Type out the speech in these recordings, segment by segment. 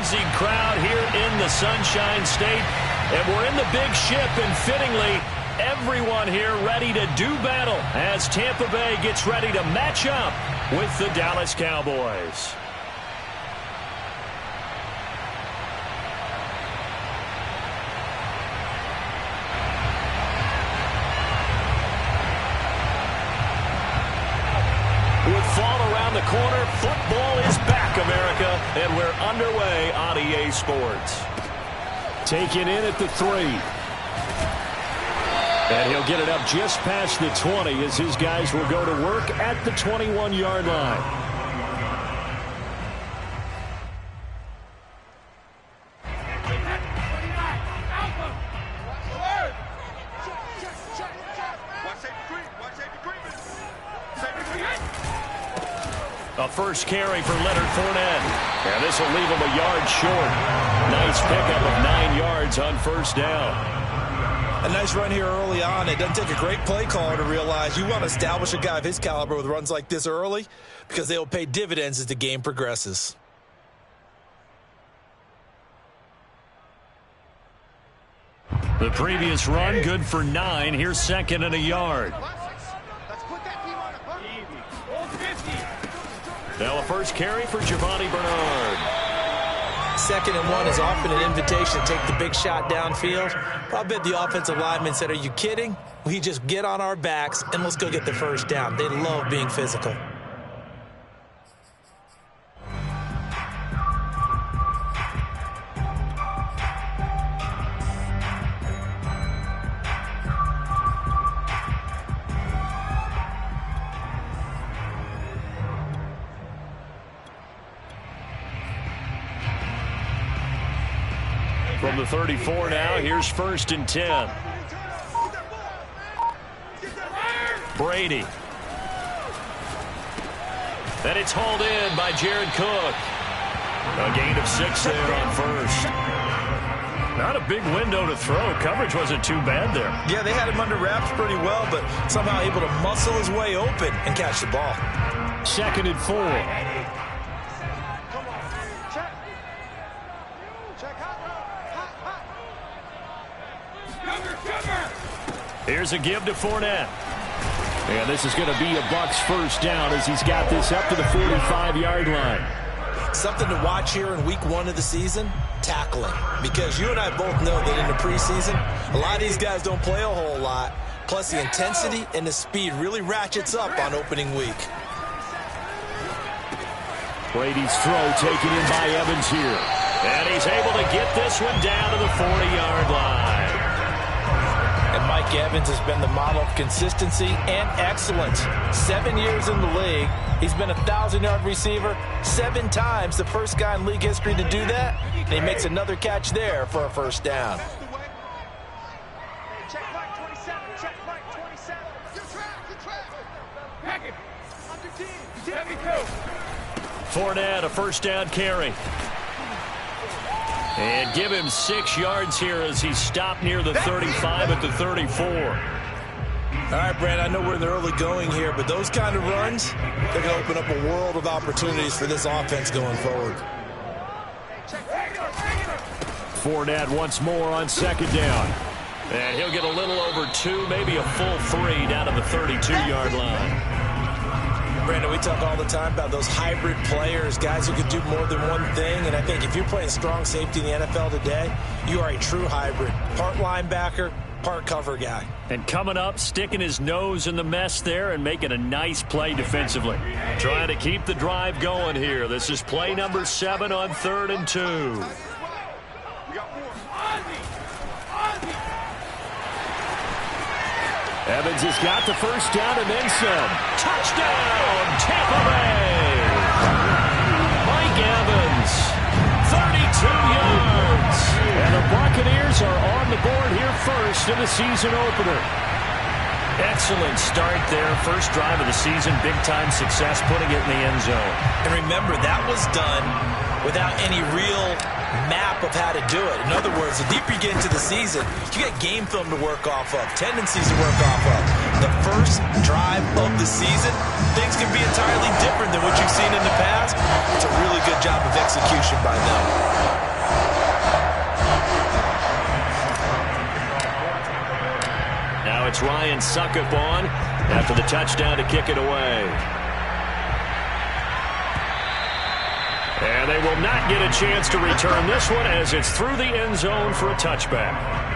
frenzied crowd here in the Sunshine State. And we're in the big ship, and fittingly, everyone here ready to do battle as Tampa Bay gets ready to match up with the Dallas Cowboys. With fall around the corner, football is back, America, and we're underway on EA Sports. Taken in at the 3. And he'll get it up just past the 20 as his guys will go to work at the 21-yard line. A first carry for Leonard Fournette. And this will leave him a yard short. Nice pickup of 9 yards on first down. A nice run here early on. It doesn't take a great play caller to realize you want to establish a guy of his caliber with runs like this early because they will pay dividends as the game progresses. The previous run good for 9. Here's second and a yard. Now a first carry for Giovanni Bernard. 2nd and 1 is often an invitation to take the big shot downfield. I bet the offensive lineman said, are you kidding? We just get on our backs and let's go get the first down. They love being physical. From the 34 now, here's 1st and 10. Brady. And it's hauled in by Jared Cook. A gain of 6 there on first. Not a big window to throw. Coverage wasn't too bad there. Yeah, they had him under wraps pretty well, but somehow able to muscle his way open and catch the ball. 2nd and 4. Here's a give to Fournette. And this is going to be a Bucs first down as he's got this up to the 45-yard line. Something to watch here in week 1 of the season, tackling. Because you and I both know that in the preseason, a lot of these guys don't play a whole lot. Plus the intensity and the speed really ratchets up on opening week. Brady's throw taken in by Evans here. And he's able to get this one down to the 40-yard line. And Mike Evans has been the model of consistency and excellence. 7 years in the league. He's been a 1,000-yard receiver 7 times, the first guy in league history to do that. And he makes another catch there for a first down. Check right 27. Check right 27. Good track. Pack it. Under 10. Fournette, a first down carry. And give him 6 yards here as he stopped near the 35 at the 34. All right, Brad, I know we're in the early going here, but those kind of runs, they're going to open up a world of opportunities for this offense going forward. Fournette once more on 2nd down. And he'll get a little over 2, maybe a full 3 down to the 32-yard line. Brandon, we talk all the time about those hybrid players, guys who can do more than one thing. And I think if you're playing strong safety in the NFL today, you are a true hybrid. Part linebacker, part cover guy. And coming up, sticking his nose in the mess there and making a nice play defensively. Trying to keep the drive going here. This is play number 7 on 3rd and 2. Evans has got the first down and then some. Touchdown, Tampa Bay! Mike Evans, 32 yards. And the Buccaneers are on the board here first in the season opener. Excellent start there. First drive of the season, big-time success, putting it in the end zone. And remember, that was done without any real map of how to do it. In other words, the deeper you get into the season, you get game film to work off of, tendencies to work off of. The first drive of the season, things can be entirely different than what you've seen in the past. It's a really good job of execution by them. it's Ryan Suckup on after the touchdown to kick it away. And they will not get a chance to return this one as it's through the end zone for a touchback.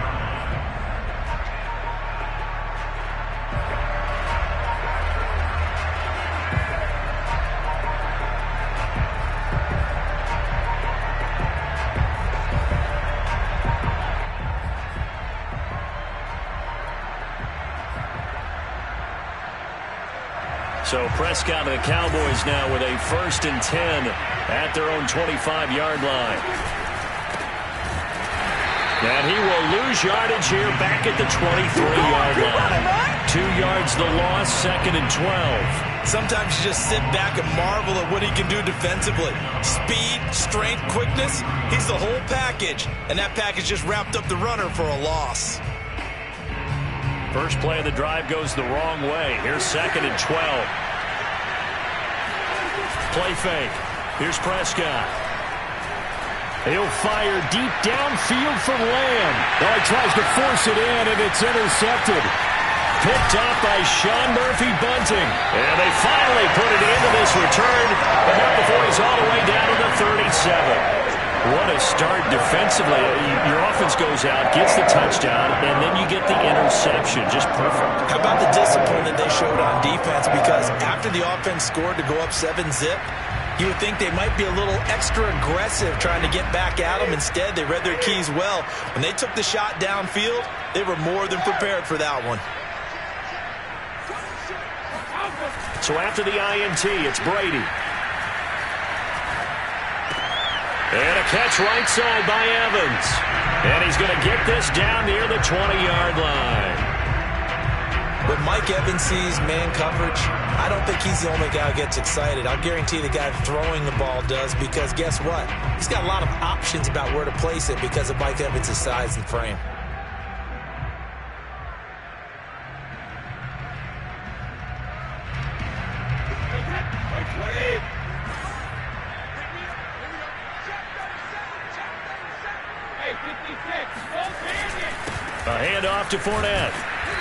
So Prescott and the Cowboys now with a 1st and 10 at their own 25-yard line. And he will lose yardage here back at the 23-yard line. 2 yards the loss, 2nd and 12. Sometimes you just sit back and marvel at what he can do defensively. Speed, strength, quickness, he's the whole package. And that package just wrapped up the runner for a loss. First play of the drive goes the wrong way. Here's 2nd and 12. Play fake. Here's Prescott. He'll fire deep downfield for Lamb. Oh, he tries to force it in, and it's intercepted. Picked off by Sean Murphy-Bunting. And they finally put it into this return, but not before he's all the way down to the 37. What a start defensively. Your offense goes out, gets the touchdown, and then you get the interception. Just perfect. How about the discipline that they showed on defense? Because after the offense scored to go up 7-zip, you would think they might be a little extra aggressive trying to get back at them. Instead, they read their keys well. When they took the shot downfield, they were more than prepared for that one. So after the INT, it's Brady. And a catch right side by Evans. And he's going to get this down near the 20-yard line. When Mike Evans sees man coverage, I don't think he's the only guy who gets excited. I'll guarantee the guy throwing the ball does, because guess what? He's got a lot of options about where to place it because of Mike Evans' size and frame. A handoff to Fournette.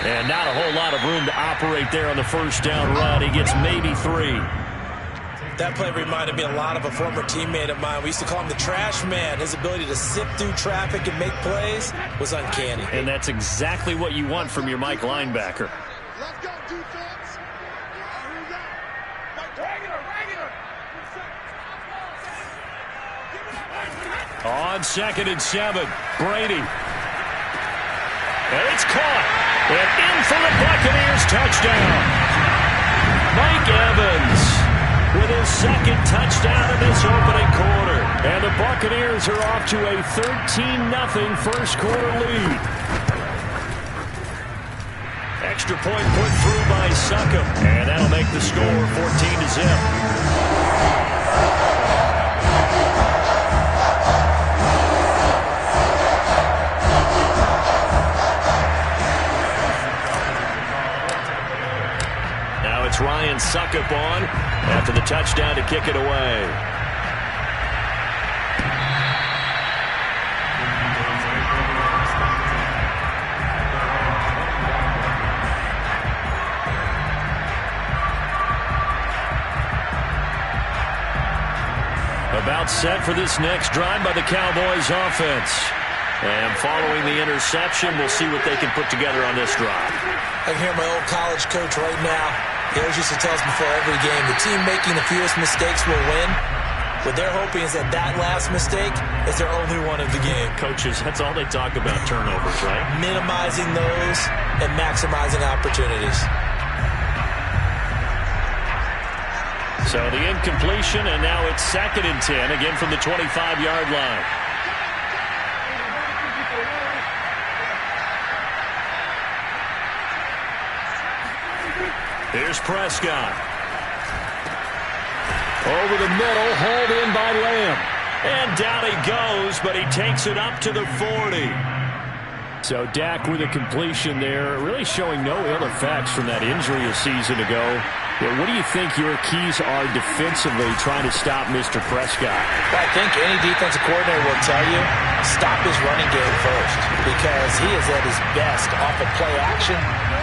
And not a whole lot of room to operate there on the first down run. He gets maybe 3. That play reminded me a lot of a former teammate of mine. We used to call him the trash man. His ability to sift through traffic and make plays was uncanny. And that's exactly what you want from your Mike linebacker. Let's go, defense. Here we go. On 2nd and 7, Brady. And it's caught. And in for the Buccaneers touchdown. Mike Evans with his 2nd touchdown in this opening quarter. And the Buccaneers are off to a 13-0 first quarter lead. Extra point put through by Suckup. And that'll make the score 14-0. It's Ryan Suckup on after the touchdown to kick it away. About set for this next drive by the Cowboys offense. And following the interception, we'll see what they can put together on this drive. I can hear my old college coach right now. He always used to tell us before every game, the team making the fewest mistakes will win. What they're hoping is that last mistake is their only one of the game. Coaches, that's all they talk about, turnovers, right? Minimizing those and maximizing opportunities. So the incompletion, and now it's 2nd and 10, again from the 25-yard line. Here's Prescott. Over the middle, hauled in by Lamb. And down he goes, but he takes it up to the 40. So Dak with a completion there, really showing no ill effects from that injury a season ago. Yeah, what do you think your keys are defensively trying to stop Mr. Prescott? Well, I think any defensive coordinator will tell you, stop his running game first, because he is at his best off of play action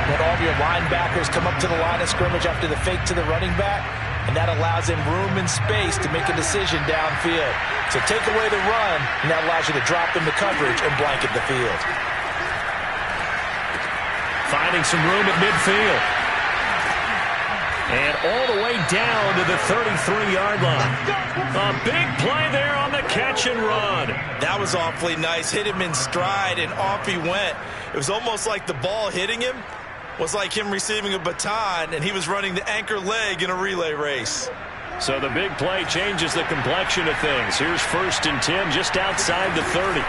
when all of your linebackers come up to the line of scrimmage after the fake to the running back, and that allows him room and space to make a decision downfield. So take away the run, and that allows you to drop into coverage and blanket the field. Finding some room at midfield. And all the way down to the 33-yard line. A big play there on the catch and run. That was awfully nice. Hit him in stride, and off he went. It was almost like the ball hitting him was like him receiving a baton, and he was running the anchor leg in a relay race. So the big play changes the complexion of things. Here's 1st and 10 just outside the 30.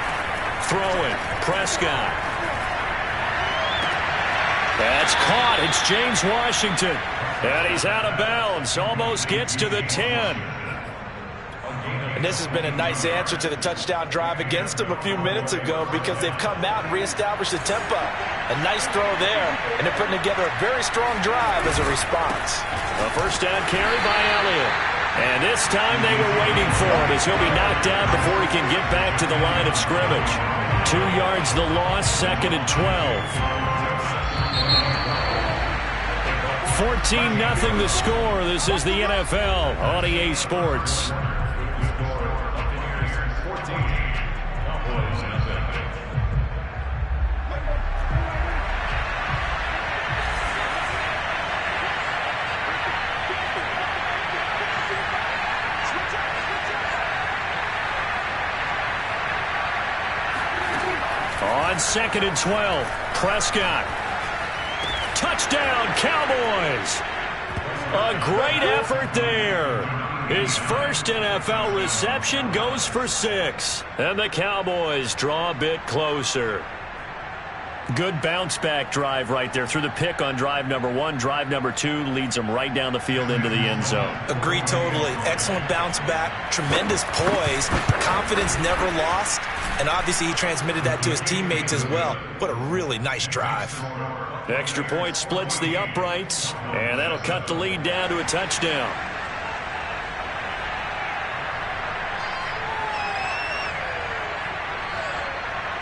Throwing, Prescott. That's caught. It's James Washington. And he's out of bounds. Almost gets to the 10. And this has been a nice answer to the touchdown drive against them a few minutes ago, because they've come out and reestablished the tempo. A nice throw there, and they're putting together a very strong drive as a response. A first down carry by Elliott. And this time they were waiting for him, as he'll be knocked down before he can get back to the line of scrimmage. 2 yards the loss, 2nd and 12. 14-0 the score. This is the NFL on EA Sports. On 2nd and 12, Prescott. Touchdown, Cowboys! A great effort there. His first NFL reception goes for 6. And the Cowboys draw a bit closer. Good bounce-back drive right there. Through the pick on drive number 1. Drive number 2 leads them right down the field into the end zone. Agree totally. Excellent bounce back. Tremendous poise. Confidence never lost. And obviously he transmitted that to his teammates as well. What a really nice drive. Extra point splits the uprights, and that'll cut the lead down to a touchdown.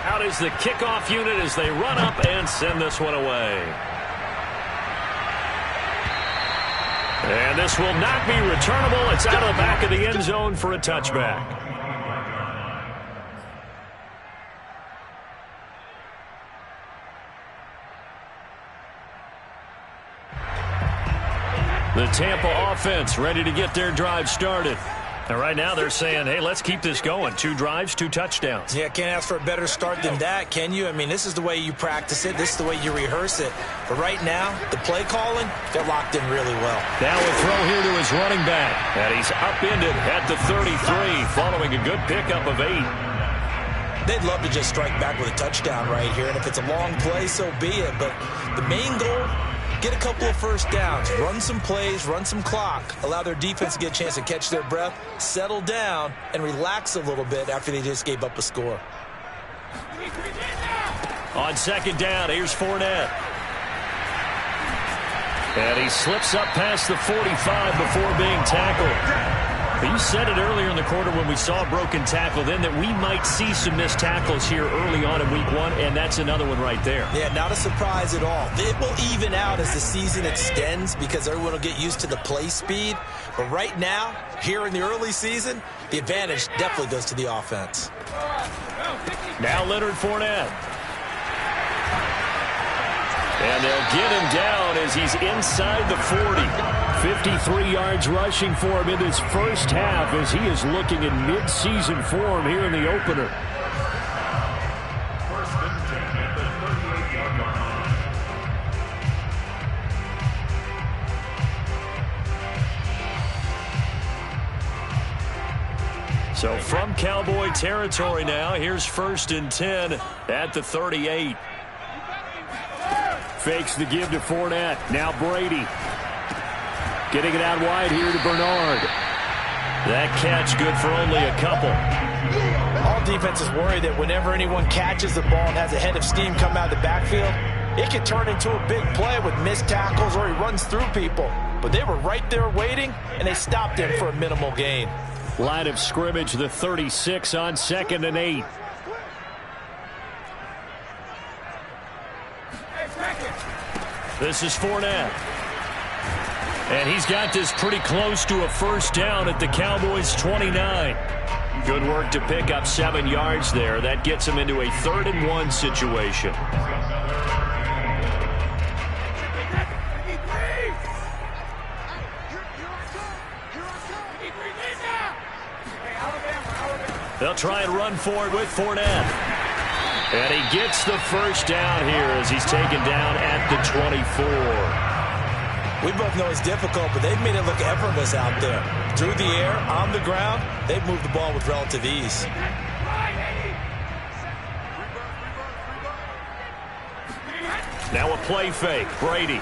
Out is the kickoff unit as they run up and send this one away. And this will not be returnable. It's out of the back of the end zone for a touchback. The Tampa offense ready to get their drive started. And right now they're saying, hey, let's keep this going. 2 drives, 2 touchdowns. Yeah, can't ask for a better start than that, can you? I mean, this is the way you practice it. This is the way you rehearse it. But right now, the play calling, they're locked in really well. Now a throw here to his running back. And he's upended at the 33 following a good pickup of 8. They'd love to just strike back with a touchdown right here. And if it's a long play, so be it. But the main goal, get a couple of first downs, run some plays, run some clock, allow their defense to get a chance to catch their breath, settle down, and relax a little bit after they just gave up a score. On 2nd down, here's Fournette. And he slips up past the 45 before being tackled. You said it earlier in the quarter when we saw a broken tackle then that we might see some missed tackles here early on in week 1, and that's another one right there. Yeah, not a surprise at all. It will even out as the season extends because everyone will get used to the play speed. But right now, here in the early season, the advantage definitely goes to the offense. Now Leonard Fournette. And they'll get him down as he's inside the 40. 53 yards rushing for him in this first half as he is looking in mid-season form here in the opener. So from Cowboy territory now, here's 1st and 10 at the 38. Fakes the give to Fournette. Now Brady. Getting it out wide here to Bernard. That catch good for only a couple. All defenses worry that whenever anyone catches the ball and has a head of steam come out of the backfield, it can turn into a big play with missed tackles or he runs through people. but they were right there waiting, and they stopped him for a minimal gain. Line of scrimmage, the 36 on 2nd and 8. This is Fournette. And he's got this pretty close to a first down at the Cowboys' 29. Good work to pick up 7 yards there. That gets him into a 3rd and 1 situation. They'll try and run for it with Fournette. And he gets the first down here as he's taken down at the 24. We both know it's difficult, but they've made it look effortless out there. Through the air, on the ground, they've moved the ball with relative ease. Now a play fake. Brady.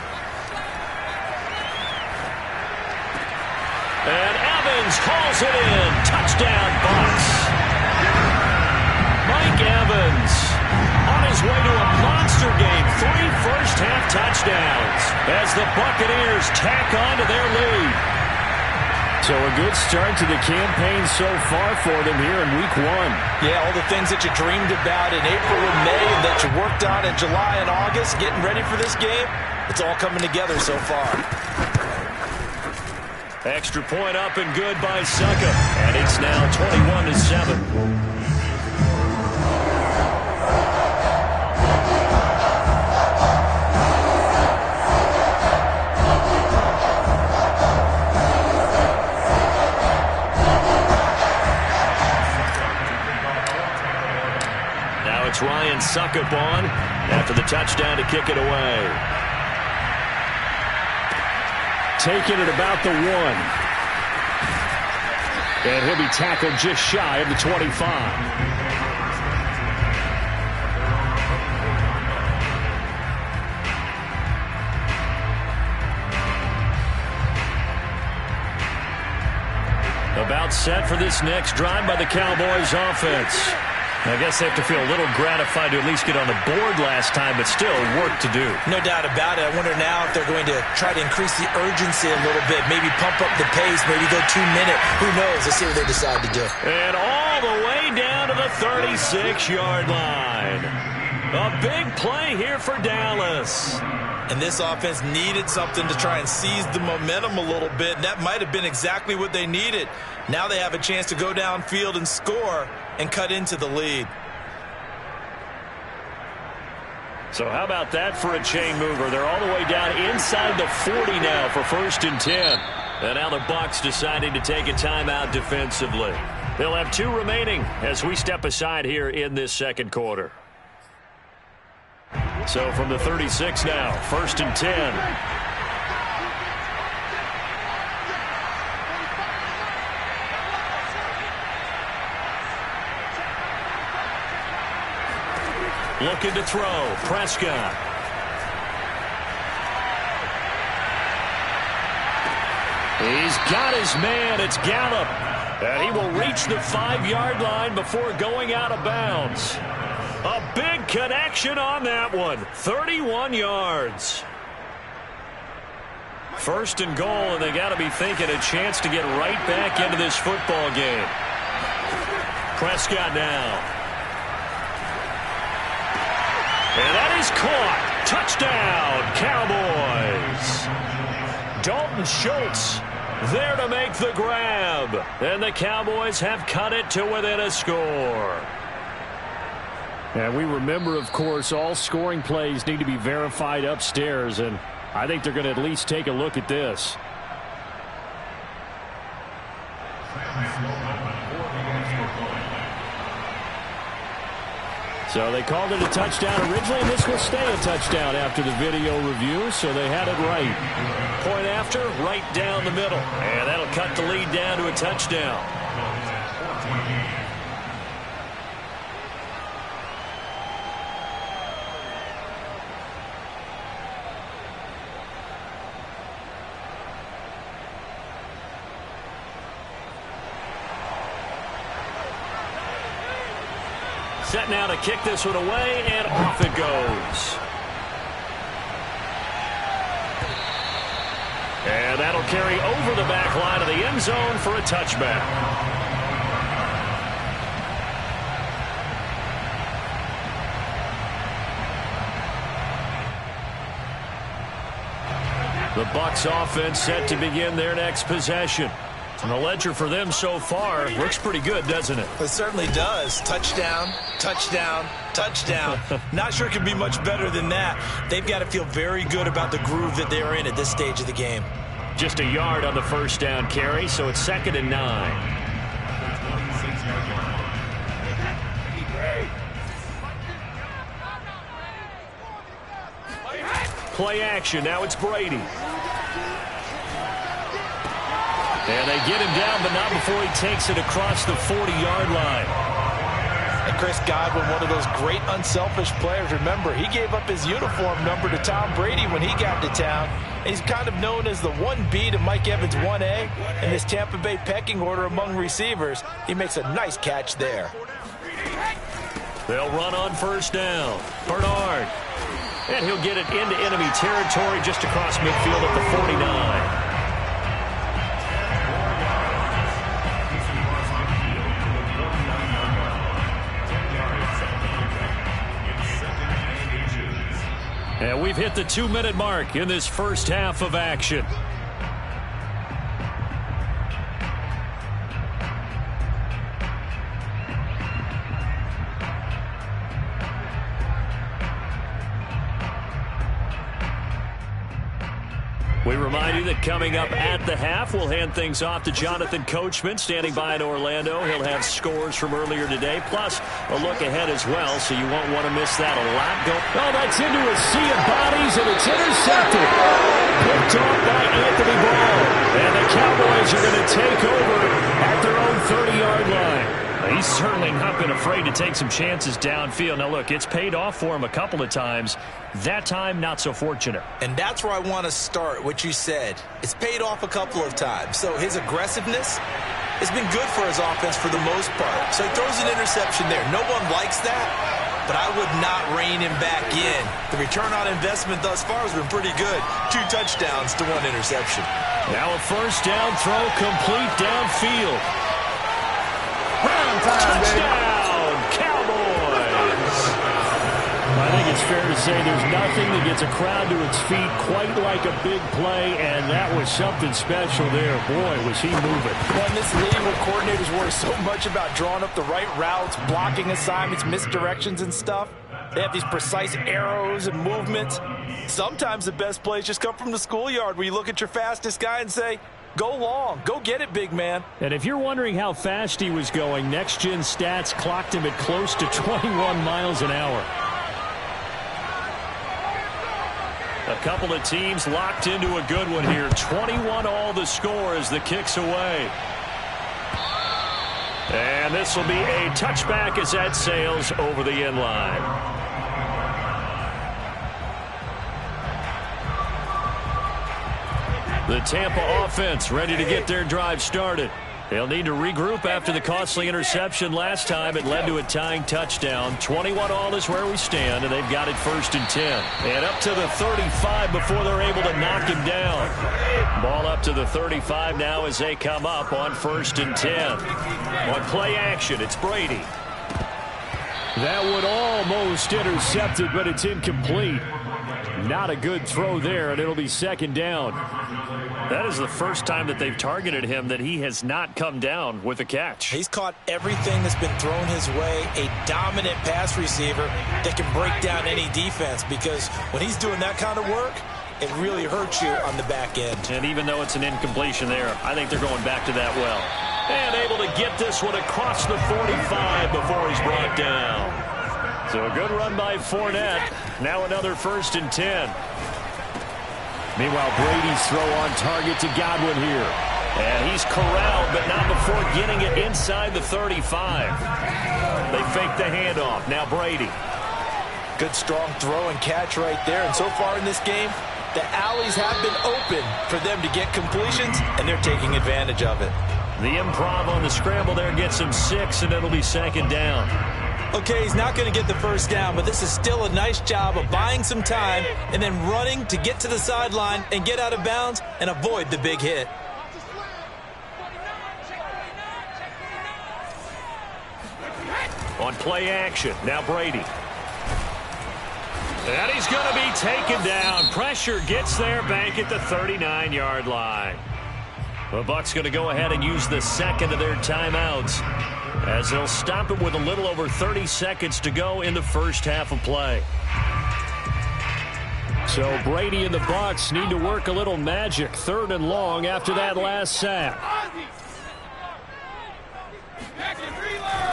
And Evans hauls it in. Touchdown, Bucs. Mike Evans on his way to a monster game. 3 first-half touchdowns as the Buccaneers tack on to their lead. So a good start to the campaign so far for them here in Week 1. Yeah, all the things that you dreamed about in April and May and that you worked on in July and August, getting ready for this game, it's all coming together so far. Extra point up and good by Succa. And it's now 21-7. It's Ryan Suckup on after the touchdown to kick it away. Taking it about the 1. And he'll be tackled just shy of the 25. About set for this next drive by the Cowboys offense. I guess they have to feel a little gratified to at least get on the board last time, but still work to do. No doubt about it. I wonder now if they're going to try to increase the urgency a little bit, maybe pump up the pace, maybe go 2-minute. Who knows? Let's see what they decide to do. And all the way down to the 36-yard line. A big play here for Dallas. And this offense needed something to try and seize the momentum a little bit, and that might have been exactly what they needed. Now they have a chance to go downfield and score and cut into the lead. So how about that for a chain mover? They're all the way down inside the 40 now for 1st and 10. And now the Bucs deciding to take a timeout defensively. They'll have 2 remaining as we step aside here in this second quarter. So from the 36 now, 1st and 10. Looking to throw. Prescott. He's got his man. It's Gallup. And he will reach the 5-yard line before going out of bounds. A big connection on that one. 31 yards. 1st and goal, and they got to be thinking a chance to get right back into this football game. Prescott now. And that is caught. Touchdown, Cowboys. Dalton Schultz there to make the grab. And the Cowboys have cut it to within a score. And we remember, of course, all scoring plays need to be verified upstairs. And I think they're going to at least take a look at this. So they called it a touchdown originally, and this will stay a touchdown after the video review, so they had it right. Point after, right down the middle. And that'll cut the lead down to a touchdown. Set now to kick this one away, and off it goes. And that'll carry over the back line of the end zone for a touchback. The Bucs offense set to begin their next possession. And the ledger for them so far looks pretty good, doesn't it? It certainly does. Touchdown, touchdown, touchdown. Not sure it can be much better than that. They've got to feel very good about the groove that they're in at this stage of the game. Just a yard on the first down carry, so it's 2nd and 9. Play action. Now it's Brady. And they get him down, but not before he takes it across the 40-yard line. And Chris Godwin, one of those great unselfish players. Remember, he gave up his uniform number to Tom Brady when he got to town. He's kind of known as the 1B to Mike Evans' 1A in this Tampa Bay pecking order among receivers. He makes a nice catch there. They'll run on first down. Bernard. And he'll get it into enemy territory just across midfield at the 49. And we've hit the 2-minute mark in this first half of action. We remind you that coming up at the half, we'll hand things off to Jonathan Coachman, standing by in Orlando. He'll have scores from earlier today, plus a look ahead as well, so you won't want to miss that. A lot go. Oh, that's into a sea of bodies, and it's intercepted. Picked off by Anthony Ball. And the Cowboys are going to take over at their own 30-yard line. He's certainly not been afraid to take some chances downfield. Now, look, it's paid off for him a couple of times. That time, not so fortunate. And that's where I want to start, what you said. It's paid off a couple of times. So his aggressiveness has been good for his offense for the most part. So he throws an interception there. No one likes that, but I would not rein him back in. The return on investment thus far has been pretty good. 2 touchdowns to 1 interception. Now a first down throw complete downfield. Touchdown, Cowboys! I think it's fair to say there's nothing that gets a crowd to its feet quite like a big play, and that was something special there. Boy, was he moving. Well, in this league where coordinators worry so much about drawing up the right routes, blocking assignments, misdirections and stuff, they have these precise arrows and movements. Sometimes the best plays just come from the schoolyard where you look at your fastest guy and say, go long. Go get it, big man. And if you're wondering how fast he was going, Next Gen Stats clocked him at close to 21 miles an hour. A couple of teams locked into a good one here. 21 all the score as the kick's away. And this will be a touchback as that sails over the end line. The Tampa offense ready to get their drive started. They'll need to regroup after the costly interception last time. It led to a tying touchdown. 21 all is where we stand, and they've got it 1st and 10. And up to the 35 before they're able to knock him down. Ball up to the 35 now as they come up on 1st and 10. On play action, it's Brady. That would almost intercept it, but it's incomplete. Not a good throw there, and it'll be 2nd down. That is the first time that they've targeted him that he has not come down with a catch. He's caught everything that's been thrown his way. A dominant pass receiver that can break down any defense, because when he's doing that kind of work, it really hurts you on the back end. And even though it's an incompletion there, I think they're going back to that well. And able to get this one across the 45 before he's brought down. So a good run by Fournette. Now another 1st and 10. Meanwhile, Brady's throw on target to Godwin here. And he's corralled, but not before getting it inside the 35. They fake the handoff. Now Brady. Good strong throw and catch right there. And so far in this game, the alleys have been open for them to get completions, and they're taking advantage of it. The improv on the scramble there gets him 6, and it'll be 2nd down. Okay, he's not going to get the first down, but this is still a nice job of buying some time and then running to get to the sideline and get out of bounds and avoid the big hit. On play action, now Brady. And he's going to be taken down. Pressure gets there back at the 39-yard line. The Bucs going to go ahead and use the second of their timeouts, as they'll stop it with a little over 30 seconds to go in the first half of play. So Brady and the Bucs need to work a little magic, 3rd and long after that last sack.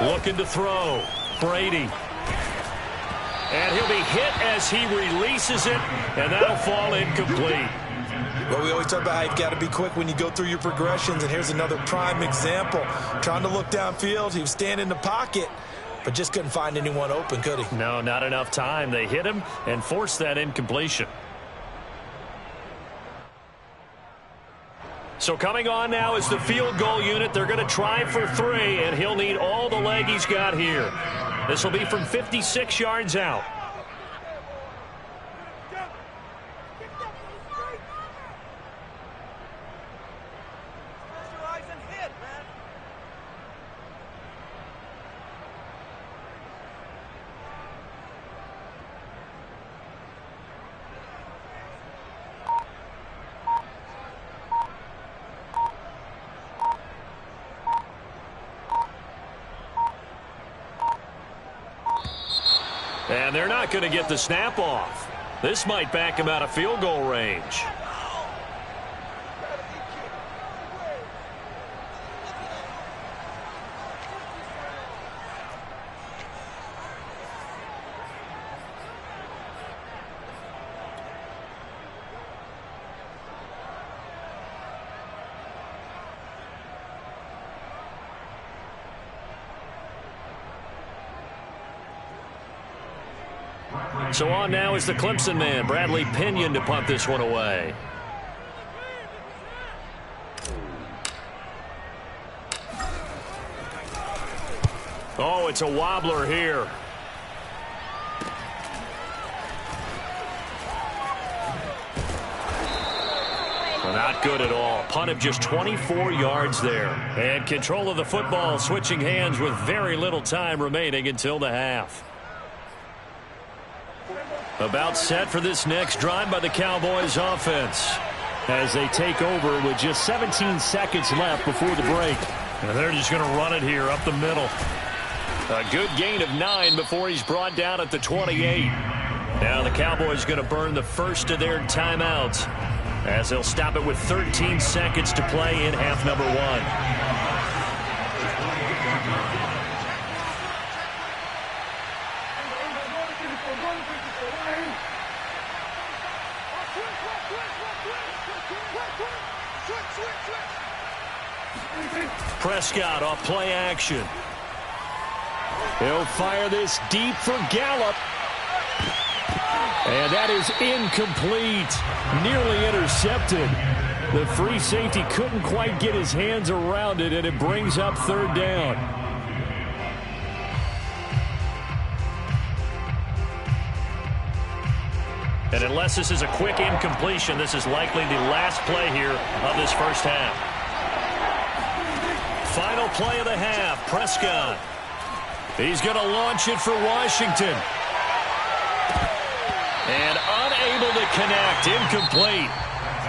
Looking to throw. Brady. And he'll be hit as he releases it, and that'll fall incomplete. Well, we always talk about how you've got to be quick when you go through your progressions, and here's another prime example. Trying to look downfield, he was standing in the pocket, but just couldn't find anyone open, could he? No, not enough time. They hit him and forced that incompletion. So coming on now is the field goal unit. They're going to try for 3, and he'll need all the leg he's got here. This will be from 56 yards out. And they're not going to get the snap off. This might back him out of field goal range. So on now is the Clemson man, Bradley Pinion, to punt this one away. Oh, it's a wobbler here. Not good at all. Punt of just 24 yards there. And control of the football, switching hands with very little time remaining until the half. About set for this next drive by the Cowboys offense, as they take over with just 17 seconds left before the break. And they're just going to run it here up the middle. A good gain of 9 before he's brought down at the 28. Now the Cowboys going to burn the first of their timeouts, as they'll stop it with 13 seconds to play in half number 1. Prescott off play action. He'll fire this deep for Gallup. And that is incomplete. Nearly intercepted. The free safety couldn't quite get his hands around it, and it brings up 3rd down. And unless this is a quick incompletion, this is likely the last play here of this first half. Final play of the half, Prescott. He's going to launch it for Washington. And unable to connect, incomplete.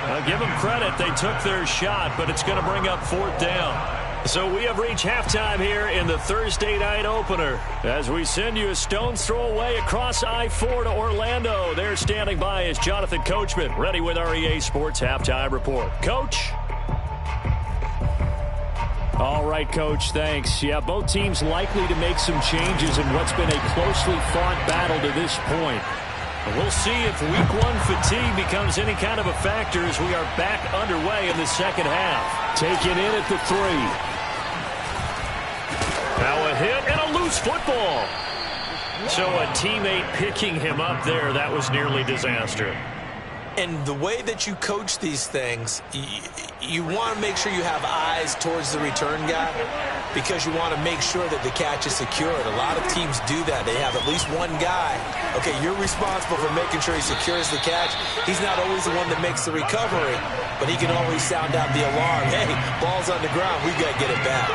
I'll give them credit, they took their shot, but it's going to bring up 4th down. So we have reached halftime here in the Thursday night opener, as we send you a stone's throw away across I-4 to Orlando. There standing by is Jonathan Coachman, ready with our EA Sports Halftime Report. Coach? All right, Coach, thanks. Yeah, both teams likely to make some changes in what's been a closely fought battle to this point. We'll see if Week 1 fatigue becomes any kind of a factor as we are back underway in the second half. Taken in at the 3. Now a hit and a loose football. So a teammate picking him up there, that was nearly disaster. And the way that you coach these things, you want to make sure you have eyes towards the return guy. because you want to make sure that the catch is secured. A lot of teams do that. They have at least one guy. Okay, you're responsible for making sure he secures the catch. He's not always the one that makes the recovery, but he can always sound out the alarm. Hey, ball's on the ground. We've got to get it back.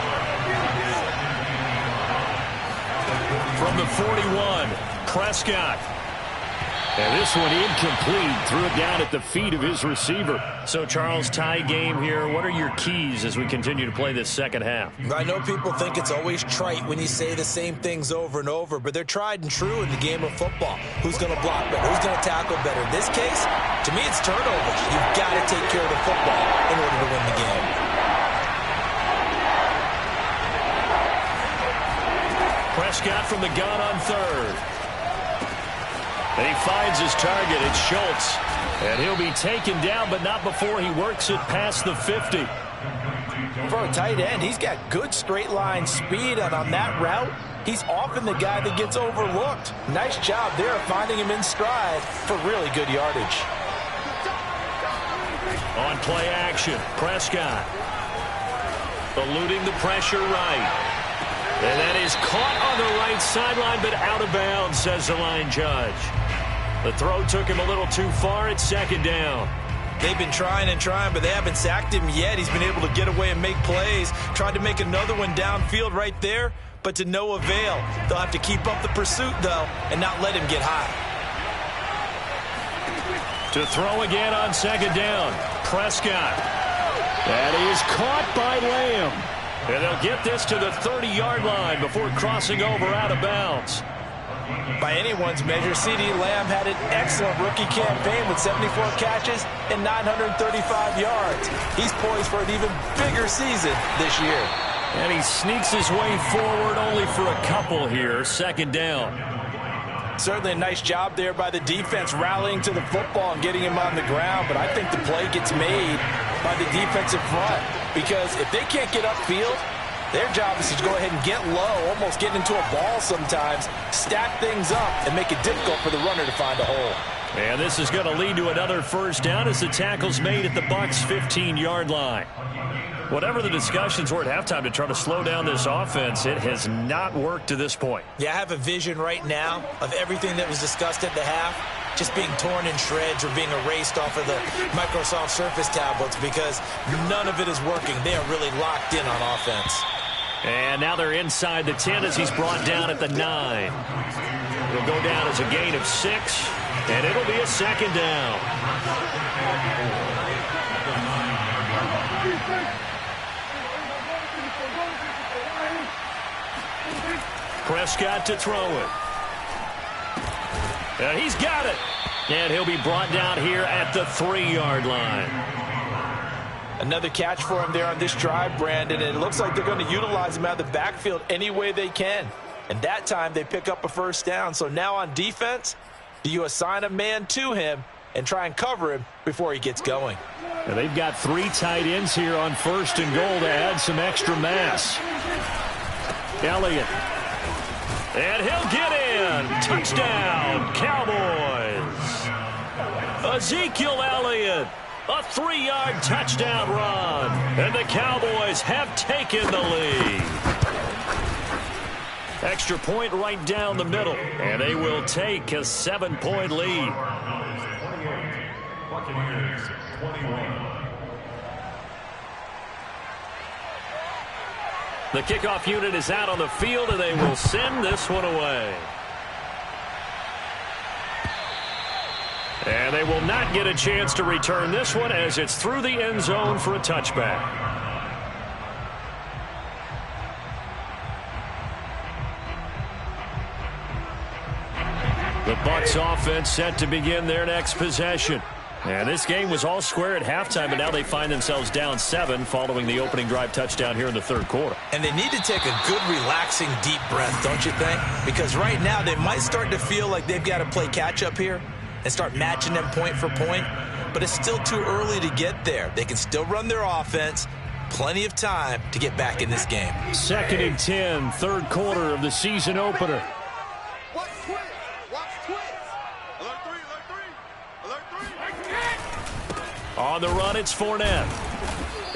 From the 41, Prescott. And this one incomplete. Threw it down at the feet of his receiver. So, Charles, tie game here. What are your keys as we continue to play this second half? I know people think it's always trite when you say the same things over and over, but they're tried and true in the game of football. Who's going to block better? Who's going to tackle better? In this case, to me, it's turnovers. You've got to take care of the football in order to win the game. Prescott from the gun on third. And he finds his target. It's Schultz. And he'll be taken down, but not before he works it past the 50. For a tight end, he's got good straight line speed, and on that route, he's often the guy that gets overlooked. Nice job there finding him in stride for really good yardage. On play action, Prescott. Eluding the pressure right. And that is caught on the right sideline, but out of bounds, says the line judge. The throw took him a little too far. It's second down. They've been trying and trying, but they haven't sacked him yet. He's been able to get away and make plays. Tried to make another one downfield right there, but to no avail. They'll have to keep up the pursuit, though, and not let him get high. To throw again on second down, Prescott. That is caught by Lamb. And they'll get this to the 30-yard line before crossing over out of bounds. By anyone's measure, CeeDee Lamb had an excellent rookie campaign with 74 catches and 935 yards. He's poised for an even bigger season this year. And he sneaks his way forward only for a couple here. Second down. Certainly a nice job there by the defense rallying to the football and getting him on the ground, but I think the play gets made by the defensive front because if they can't get upfield, their job is to go ahead and get low, almost get into a ball sometimes, stack things up, and make it difficult for the runner to find a hole. And this is going to lead to another first down as the tackle's made at the Bucs' 15-yard line. Whatever the discussions were at halftime to try to slow down this offense, it has not worked to this point. Yeah, I have a vision right now of everything that was discussed at the half just being torn in shreds or being erased off of the Microsoft Surface tablets because none of it is working. They are really locked in on offense. And now they're inside the 10 as he's brought down at the 9. It'll go down as a gain of 6, and it'll be a second down. Prescott to throw it. And he's got it. And he'll be brought down here at the 3-yard line. Another catch for him there on this drive, Brandon, and it looks like they're going to utilize him out of the backfield any way they can. And that time they pick up a first down. So now on defense, do you assign a man to him and try and cover him before he gets going? And they've got 3 tight ends here on first and goal to add some extra mass. Elliott. And he'll get in. Touchdown, Cowboys. Ezekiel Elliott. A 3-yard touchdown run. And the Cowboys have taken the lead. Extra point right down the middle. And they will take a 7-point lead. The kickoff unit is out on the field, and they will send this one away. And they will not get a chance to return this one as it's through the end zone for a touchback. The Bucs offense set to begin their next possession. And this game was all square at halftime, but now they find themselves down 7 following the opening drive touchdown here in the third quarter. And they need to take a good, relaxing, deep breath, don't you think? Because right now they might start to feel like they've got to play catch-up here and start matching them point for point. But it's still too early to get there. They can still run their offense. Plenty of time to get back in this game. 2nd and 10, third quarter of the season opener. Watch twist. Watch twist. Alert 3, alert 3. Alert 3. On the run, it's Fournette.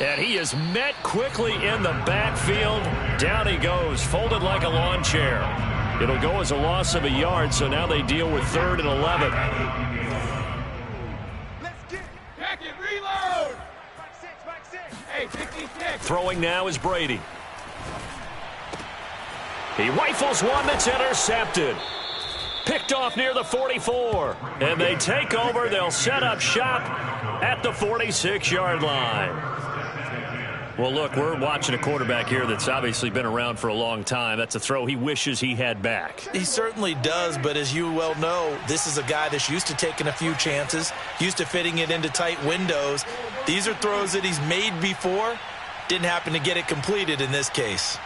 And he is met quickly in the backfield. Down he goes, folded like a lawn chair. It'll go as a loss of a yard, so now they deal with 3rd and 11. Let's get back and reload. Back six. Hey, 56. Throwing now is Brady. He rifles one that's intercepted. Picked off near the 44. And they take over. They'll set up shop at the 46-yard line. Well, look, we're watching a quarterback here that's obviously been around for a long time. That's a throw he wishes he had back. He certainly does, but as you well know, this is a guy that's used to taking a few chances, used to fitting it into tight windows. These are throws that he's made before. Didn't happen to get it completed in this case.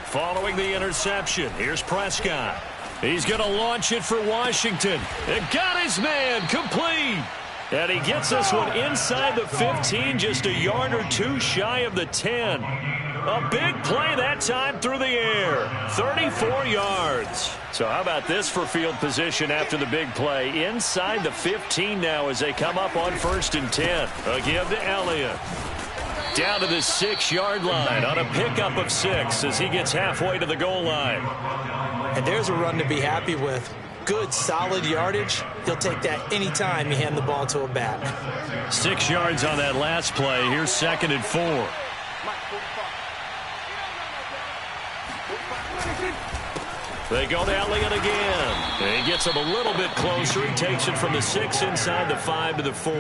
Following the interception, here's Prescott. He's going to launch it for Washington. And got his man complete. And he gets this one inside the 15, just a yard or two shy of the 10. A big play that time through the air. 34 yards. So how about this for field position after the big play? Inside the 15 now as they come up on 1st and 10. A give to Elliott. Down to the 6-yard line on a pickup of 6 as he gets halfway to the goal line. And there's a run to be happy with. Good, solid yardage. He'll take that anytime you hand the ball to a back. 6 yards on that last play. Here's 2nd and 4. They go to Elliott again. And he gets him a little bit closer. He takes it from the 6 inside the 5 to the 4.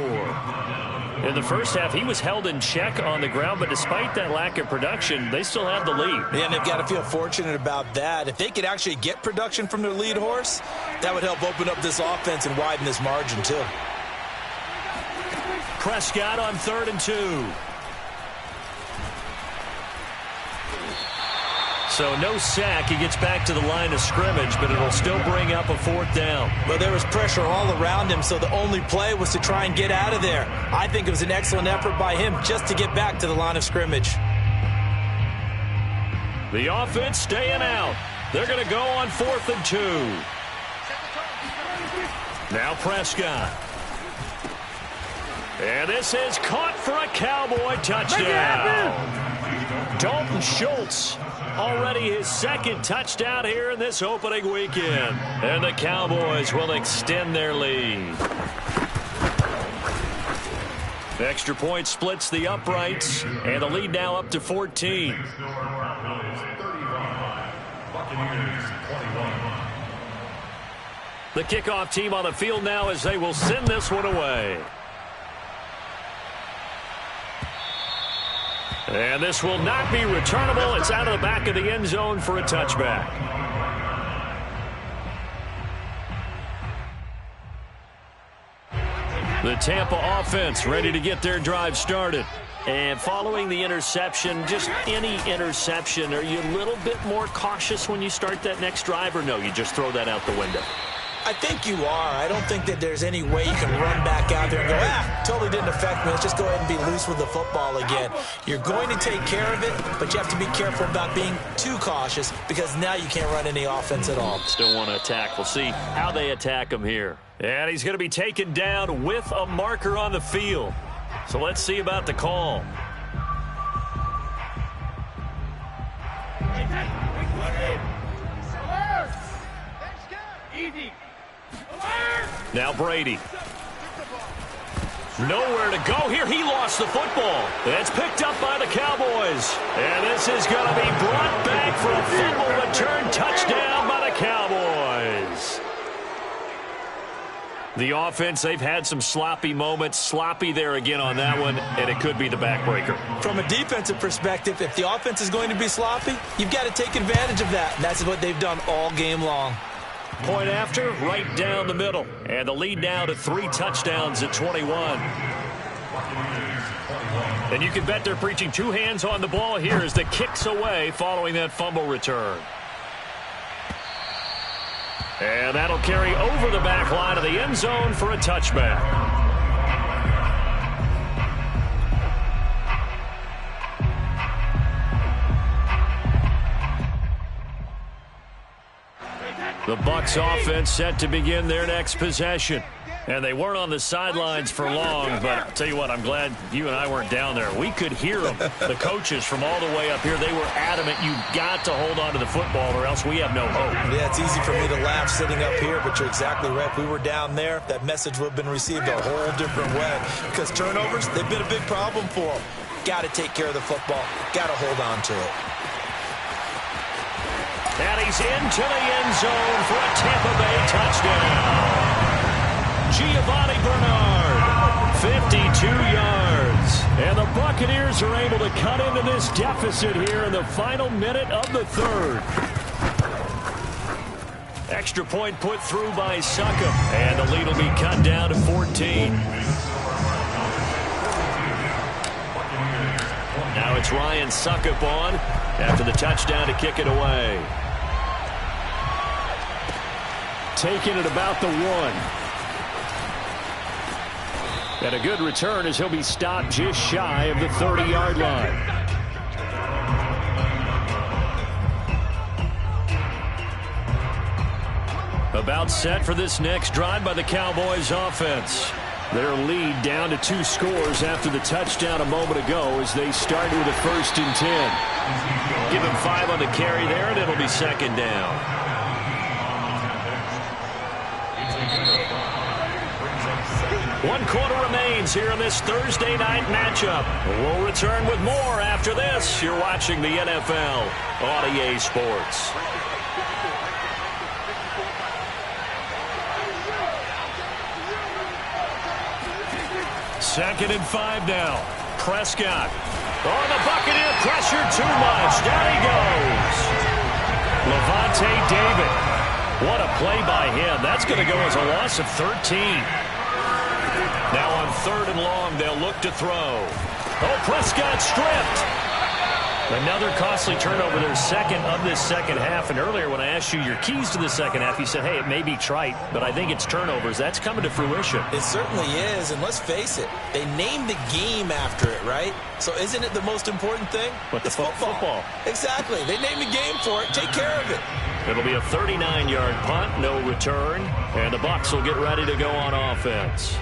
In the first half, he was held in check on the ground, but despite that lack of production, they still have the lead. Yeah, and they've got to feel fortunate about that. If they could actually get production from their lead horse, that would help open up this offense and widen this margin, too. Prescott on 3rd and 2. So no sack. He gets back to the line of scrimmage, but it'll still bring up a 4th down. Well, there was pressure all around him, so the only play was to try and get out of there. I think it was an excellent effort by him just to get back to the line of scrimmage. The offense staying out. They're going to go on 4th and 2. Now Prescott. And this is caught for a Cowboy touchdown. Dalton Schultz, already his 2nd touchdown here in this opening weekend. And the Cowboys will extend their lead. The extra point splits the uprights, and the lead now up to 14. The kickoff team on the field now as they will send this one away. And this will not be returnable. It's out of the back of the end zone for a touchback. The Tampa offense ready to get their drive started. And following the interception, just any interception, are you a little bit more cautious when you start that next drive, or no, you just throw that out the window? I think you are. I don't think that there's any way you can run back out there and go, totally didn't affect me. Let's just go ahead and be loose with the football again. You're going to take care of it, but you have to be careful about being too cautious because now you can't run any offense at all. Still want to attack. We'll see how they attack him here. And he's going to be taken down with a marker on the field. So let's see about the call. Easy. Now Brady. Nowhere to go here. He lost the football. It's picked up by the Cowboys. And this is going to be brought back for a fumble return touchdown by the Cowboys. The offense, they've had some sloppy moments. Sloppy there again on that one, and it could be the backbreaker. From a defensive perspective, if the offense is going to be sloppy, you've got to take advantage of that. And that's what they've done all game long. Point after, right down the middle. And the lead now to 3 touchdowns at 21. And you can bet they're preaching 2 hands on the ball here as the kicks away following that fumble return. And that'll carry over the back line of the end zone for a touchback. The Bucs offense set to begin their next possession. And they weren't on the sidelines for long, but I'll tell you what, I'm glad you and I weren't down there. We could hear them. The coaches from all the way up here, they were adamant, you've got to hold on to the football or else we have no hope. Yeah, it's easy for me to laugh sitting up here, but you're exactly right. If we were down there, that message would have been received a whole different way. Because turnovers, they've been a big problem for them. Got to take care of the football. Got to hold on to it. And he's into the end zone for a Tampa Bay touchdown. Giovanni Bernard, 52 yards. And the Buccaneers are able to cut into this deficit here in the final minute of the third. Extra point put through by Succop. And the lead will be cut down to 14. Now it's Ryan Succop on after the touchdown to kick it away. Taking it about the 1. And a good return as he'll be stopped just shy of the 30-yard line. About set for this next drive by the Cowboys offense. Their lead down to 2 scores after the touchdown a moment ago as they start with a 1st and 10. Give him 5 on the carry there, and it'll be 2nd down. One quarter remains here in this Thursday night matchup. We'll return with more after this. You're watching the NFL on EA Sports. Second and 5 now. Prescott. Oh, the Buccaneer pressure too much. Down he goes. Levante David. What a play by him. That's going to go as a loss of 13. Now on 3rd and long, they'll look to throw. Oh, Prescott stripped. Another costly turnover, their second of this second half. And earlier when I asked you your keys to the second half, you said, hey, it may be trite, but I think it's turnovers. That's coming to fruition. It certainly is, and let's face it, they named the game after it, right? So isn't it the most important thing? But the football. Exactly. They named the game for it. Take care of it. It'll be a 39-yard punt, no return, and the Bucs will get ready to go on offense.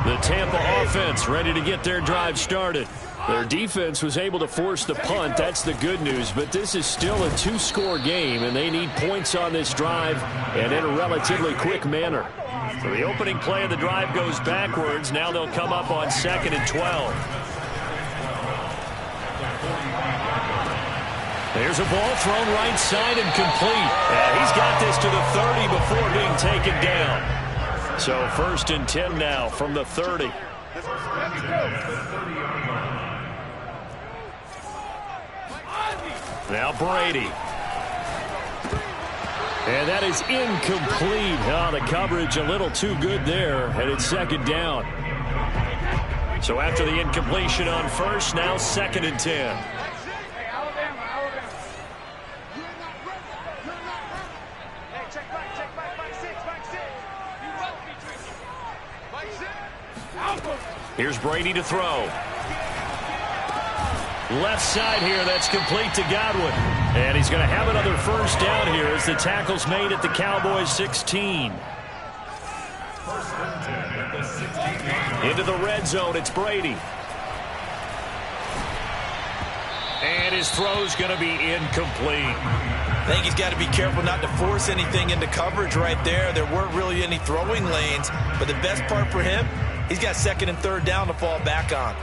The Tampa offense ready to get their drive started. Their defense was able to force the punt. That's the good news. But this is still a 2-score game, and they need points on this drive and in a relatively quick manner. So the opening play of the drive goes backwards. Now they'll come up on 2nd and 12. There's a ball thrown right side and complete. And he's got this to the 30 before being taken down. So 1st and 10 now from the 30. Now Brady. And that is incomplete. Oh, the coverage a little too good there. And it's 2nd down. So after the incompletion on 1st, now 2nd and 10. Here's Brady to throw. Left side here, that's complete to Godwin. And he's going to have another 1st down here as the tackle's made at the Cowboys 16. Into the red zone, it's Brady. And his throw's going to be incomplete. I think he's got to be careful not to force anything into coverage right there. There weren't really any throwing lanes, but the best part for him, he's got 2nd and 3rd down to fall back on.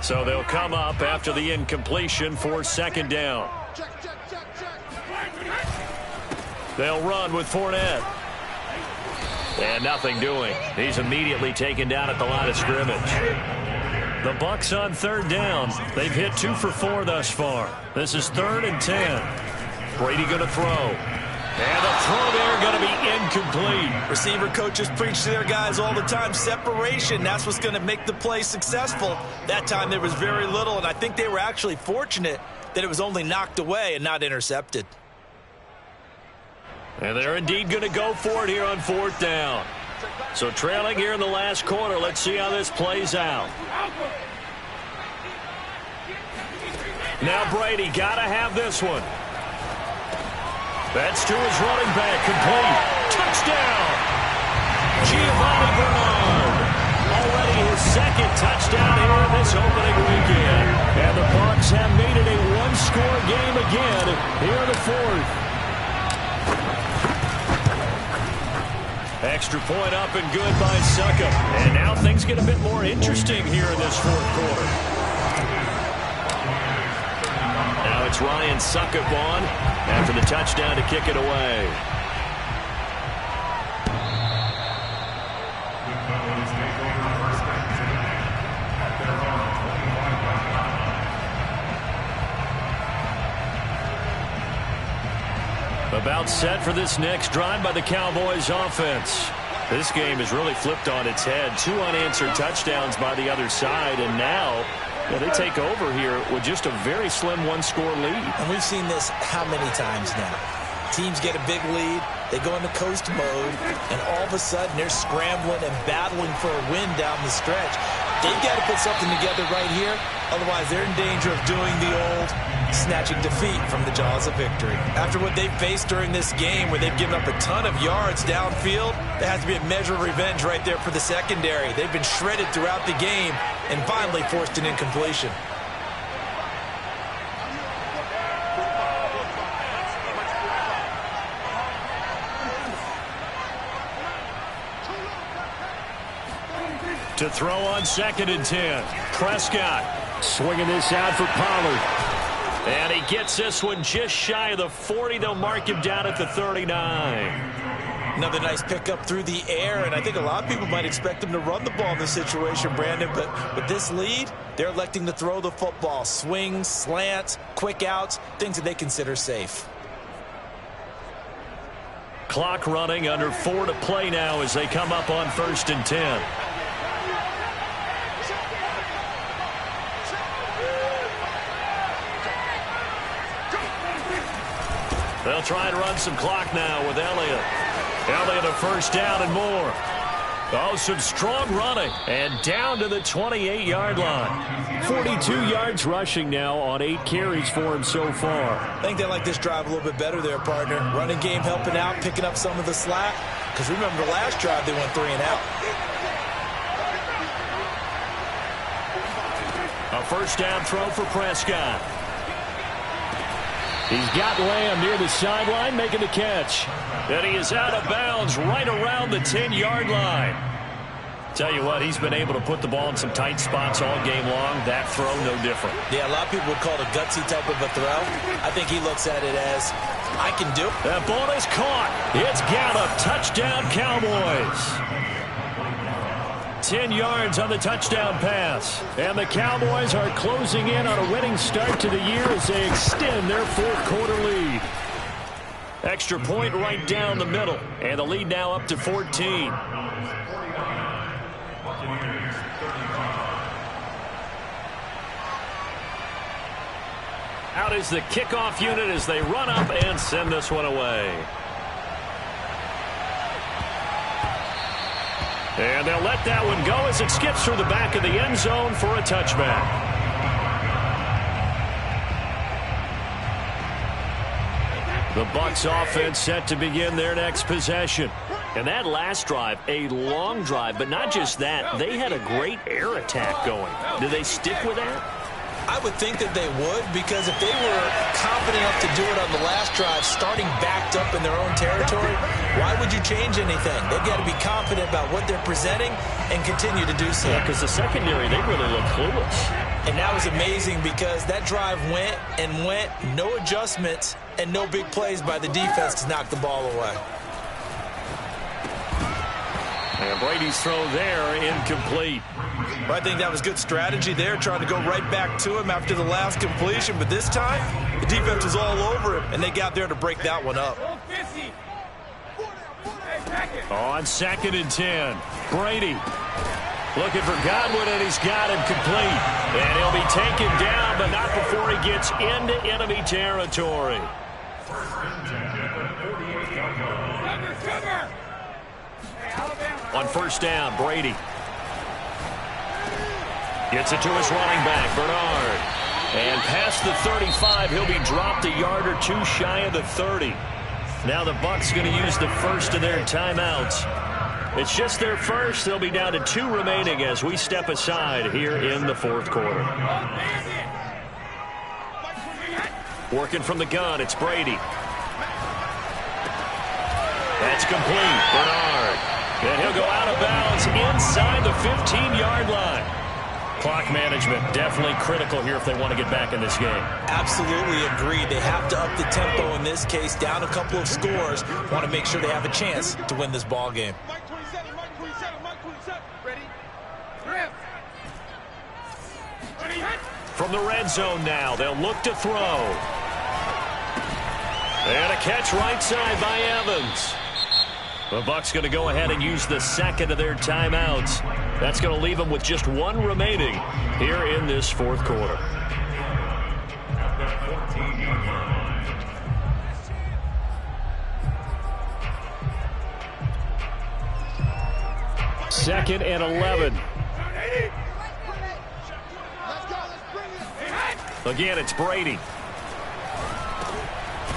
So they'll come up after the incompletion for 2nd down. They'll run with Fournette. And nothing doing. He's immediately taken down at the line of scrimmage. The Bucs on 3rd down. They've hit 2 for 4 thus far. This is 3rd and 10. Brady going to throw. And the throw there going to be incomplete. Receiver coaches preach to their guys all the time. Separation, that's what's going to make the play successful. That time there was very little, and I think they were actually fortunate that it was only knocked away and not intercepted. And they're indeed going to go for it here on 4th down. So trailing here in the last quarter. Let's see how this plays out. Now Brady got to have this one. That's to his running back, complete. Touchdown! Giovanni Bernard. Already his second touchdown here in this opening weekend. And the Bucs have made it a one-score game again here in the fourth. Extra point up and good by Succop. And now things get a bit more interesting here in this fourth quarter. Now it's Ryan Succop on after the touchdown to kick it away. About set for this next drive by the Cowboys offense. This game has really flipped on its head. 2 unanswered touchdowns by the other side, and now they take over here with just a very slim one-score lead. And we've seen this how many times now? Teams get a big lead, they go into coast mode, and all of a sudden they're scrambling and battling for a win down the stretch. They've got to put something together right here, otherwise they're in danger of doing the old snatching defeat from the jaws of victory. After what they've faced during this game where they've given up a ton of yards downfield, there has to be a measure of revenge right there for the secondary. They've been shredded throughout the game and finally forced an incompletion. To throw on 2nd and 10. Prescott swinging this out for Pollard. And he gets this one just shy of the 40. They'll mark him down at the 39. Another nice pickup through the air, and I think a lot of people might expect him to run the ball in this situation, Brandon, but with this lead, they're electing to throw the football. Swings, slants, quick outs, things that they consider safe. Clock running, under 4 to play now as they come up on 1st and 10. They'll try and run some clock now with Elliott. Elliott a first down and more. Oh, some strong running. And down to the 28-yard line. 42 yards rushing now on 8 carries for him so far. I think they like this drive a little bit better there, partner. Running game helping out, picking up some of the slack. Because remember, the last drive they went 3 and out. A first down throw for Prescott. He's got Lamb near the sideline making the catch. And he is out of bounds right around the 10-yard line. Tell you what, he's been able to put the ball in some tight spots all game long. That throw, no different. Yeah, a lot of people would call it a gutsy type of a throw. I think he looks at it as, I can do it. That ball is caught. It's Gallup. Touchdown, Cowboys. 10 yards on the touchdown pass. And the Cowboys are closing in on a winning start to the year as they extend their fourth quarter lead. Extra point right down the middle. And the lead now up to 14. Out is the kickoff unit as they run up and send this one away. And they'll let that one go as it skips through the back of the end zone for a touchback. The Bucs offense set to begin their next possession. And that last drive, a long drive, but not just that. They had a great air attack going. Do they stick with that? I would think that they would, because if they were confident enough to do it on the last drive, starting backed up in their own territory, why would you change anything? They've got to be confident about what they're presenting and continue to do so. Yeah, because the secondary, they really look clueless. And that was amazing because that drive went and went, no adjustments, and no big plays by the defense to knock the ball away. And Brady's throw there, incomplete. Well, I think that was good strategy there, trying to go right back to him after the last completion. But this time, the defense was all over him, and they got there to break that one up. On 2nd and 10, Brady looking for Godwin, and he's got him complete. And he'll be taken down, but not before he gets into enemy territory. On first down, Brady gets it to his running back, Bernard. And past the 35, he'll be dropped a yard or two shy of the 30. Now the Bucs going to use the first of their timeouts It's just their first. They'll be down to 2 remaining as we step aside here in the fourth quarter. Working from the gun, it's Brady. That's complete. Bernard. And he'll go out of bounds inside the 15-yard line. Clock management definitely critical here if they want to get back in this game. Absolutely agreed. They have to up the tempo in this case, down a couple of scores. Want to make sure they have a chance to win this ball game. Mike 27, Mike 27, Mike 27. Ready? Grip. Ready? From the red zone now, they'll look to throw. And a catch right side by Evans. The Bucs going to go ahead and use the second of their timeouts. That's going to leave them with just 1 remaining here in this fourth quarter. Second and 11. Again, it's Brady.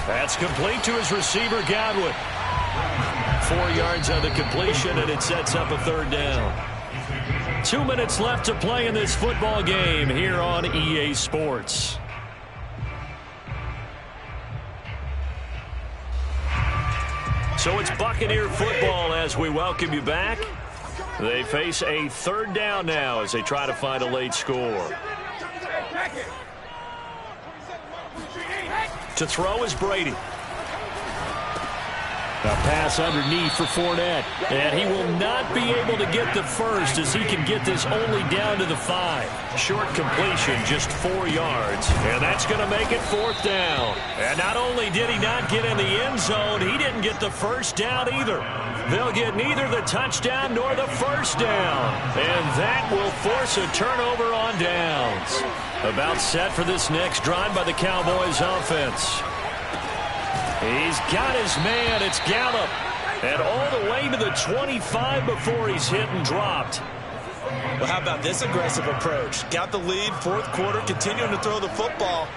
That's complete to his receiver, Godwin. 4 yards on the completion, and it sets up a third down. 2 minutes left to play in this football game here on EA Sports. So it's Buccaneer football as we welcome you back. They face a third down now as they try to find a late score. To throw is Brady. A pass underneath for Fournette. And he will not be able to get the first as he can get this only down to the 5. Short completion, just 4 yards. And that's going to make it fourth down. And not only did he not get in the end zone, he didn't get the first down either. They'll get neither the touchdown nor the first down. And that will force a turnover on downs. About set for this next drive by the Cowboys offense. He's got his man. It's Gallup. And all the way to the 25 before he's hit and dropped. Well, how about this aggressive approach? Got the lead, fourth quarter, continuing to throw the football.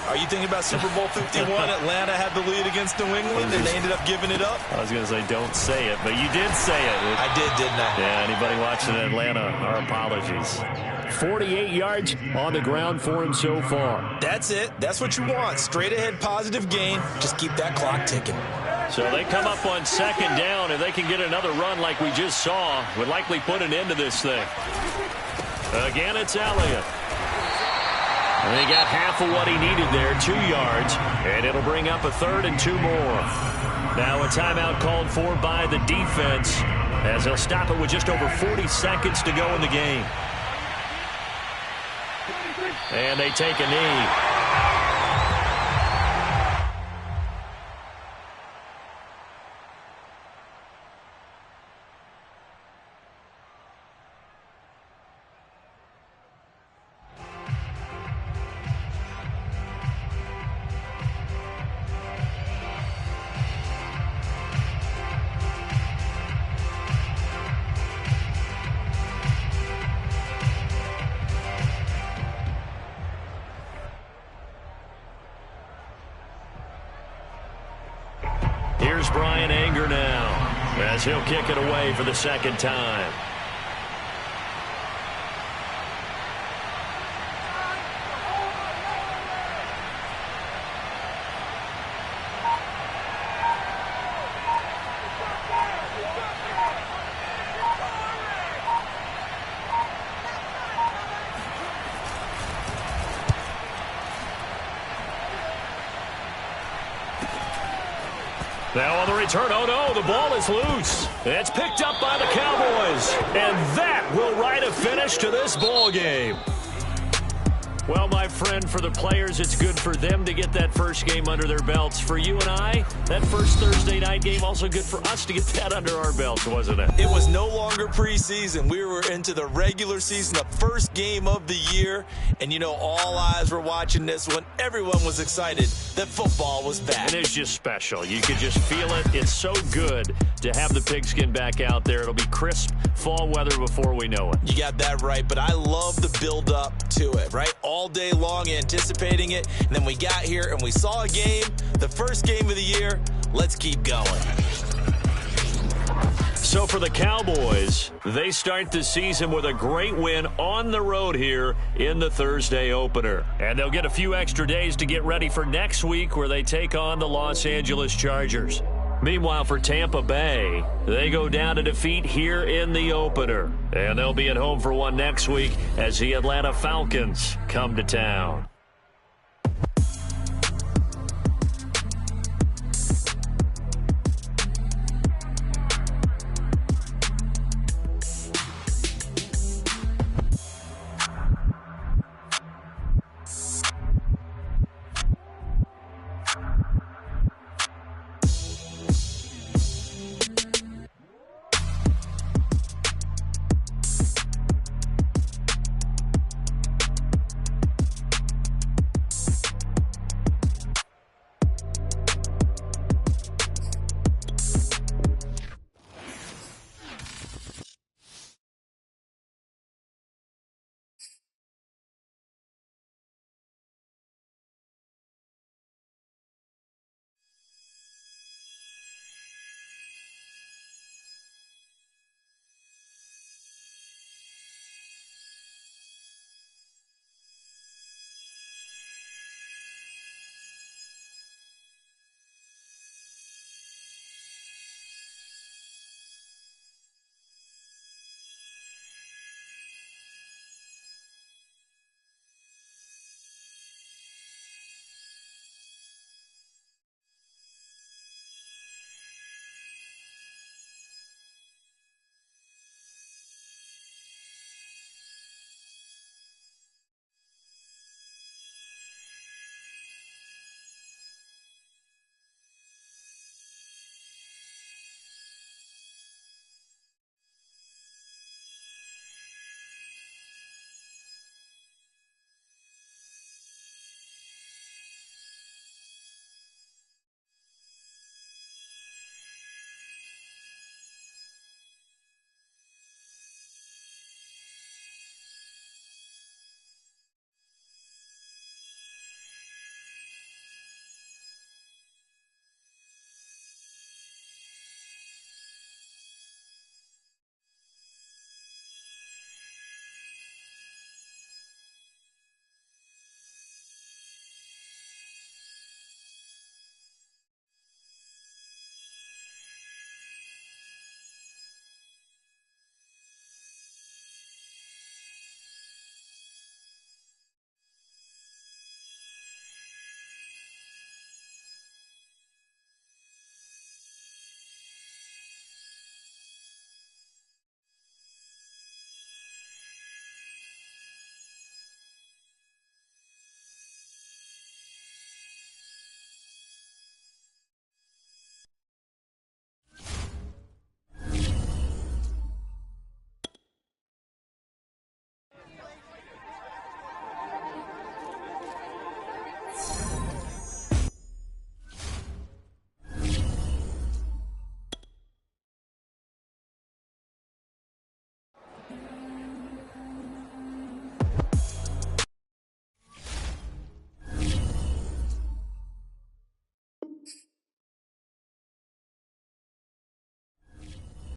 Are you thinking about Super Bowl 51? Atlanta had the lead against New England, and they ended up giving it up? I was going to say don't say it, but you did say it. I did, didn't I? Yeah, anybody watching Atlanta, our apologies. 48 yards on the ground for him so far. That's it. That's what you want. Straight ahead positive gain. Just keep that clock ticking. So they come up on second down. If they can get another run like we just saw, would likely put an end to this thing. Again, it's Elliott. And they got half of what he needed there, 2 yards. And it'll bring up a third and 2 more. Now a timeout called for by the defense as they'll stop it with just over 40 seconds to go in the game. And they take a knee. Here's Brian Anger now as he'll kick it away for the second time. Now on the return, oh no, the ball is loose. It's picked up by the Cowboys. And that will write a finish to this ball game. Well, my friend, for the players, it's good for them to get that first game under their belts. For you and I, that first Thursday night game, also good for us to get that under our belts, wasn't it? It was no longer preseason. We were into the regular season, the first game of the year. And, you know, all eyes were watching this one. Everyone was excited that football was back. And it's just special. You could just feel it. It's so good to have the pigskin back out there. It'll be crisp fall weather before we know it. You got that right, but I love the build-up to it, right? All day long anticipating it, and then we got here and we saw a game, the first game of the year. Let's keep going. So for the Cowboys, they start the season with a great win on the road here in the Thursday opener. And they'll get a few extra days to get ready for next week where they take on the Los Angeles Chargers. Meanwhile, for Tampa Bay, they go down to defeat here in the opener. And they'll be at home for one next week as the Atlanta Falcons come to town.